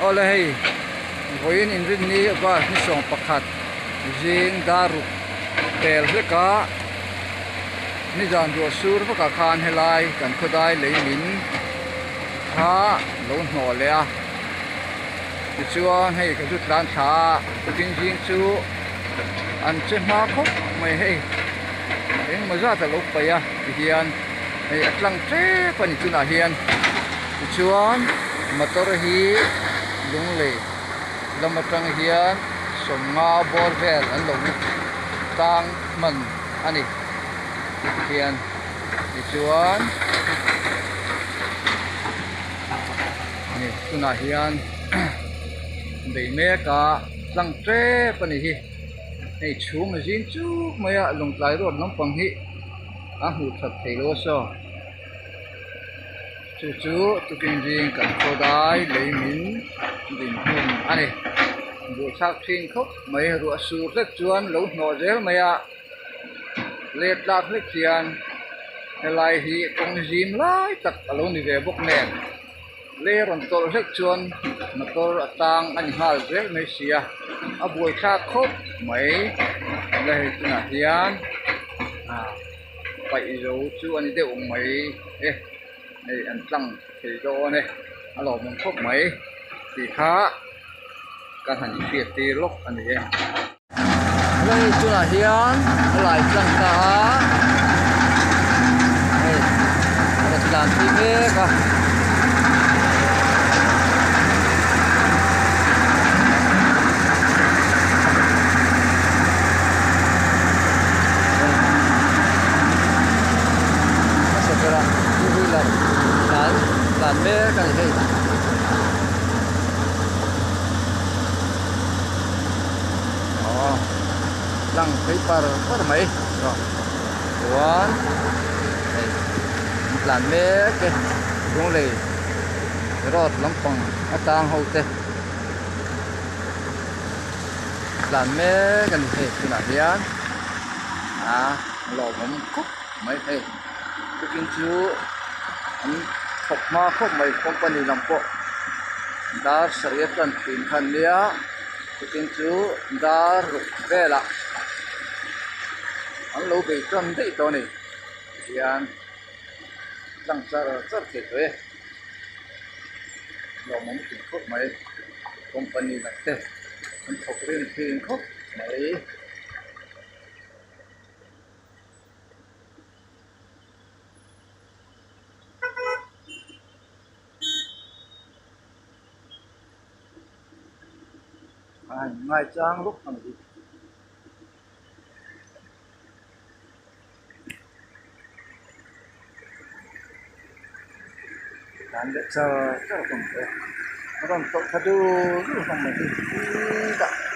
ole hei voin in rin ni ba ni song pakhat jing daru tel hleka ni jan ro sur ba ka khan helai kan khodai leimin ha lo hno le a ti chuan hei ka du tlan tha tin jing chu an che ma khop mai hei eng ma za ta lo pa ya hian hei atlang tre pani chu na hian ti chuan motor hi lung le lamatang hian somnga borvel an lo tang man ani hian ti chuan ni tuna hian dei me ka tlang tre pani hi nei chhum jin chu maya lung tlai rod lampang hi a hu that theilo so chu chu tukin jing kan khodai leimin din hun ani bu thak thin khop mai ru su hlek chuan lo hno zel maya let lak hlek hian helai hi kong jim lai tak alo ni ve bok nen le ron tol hlek chuan motor atang ani hal zel mai sia a buai thak khop mai le tuna hian pai zo chu ani de ong mai nei an tlang thei do ne alo mong khop mai ti kha kan han fiat ti lok ani le tuna hian lai tlang ta ei tlang ti me ka làm mê cái gì lăng thấy par mấy rồi one làm mê cái giống lì rồi lắm bằng tang hậu tê làm mê cái gì thì là hiền lò bấm cúc mấy thầy cái kiến chú khop ma khop mai company lampo dar sariatan tin khan lia tin chu dar vela an lo be tram dei to ni hian lang char ke to lo mong tin khop mai company la te an khop rin tin khop mai ngay trang lúc làm gì làm để cho không phải nó còn tốt thật đâu không phải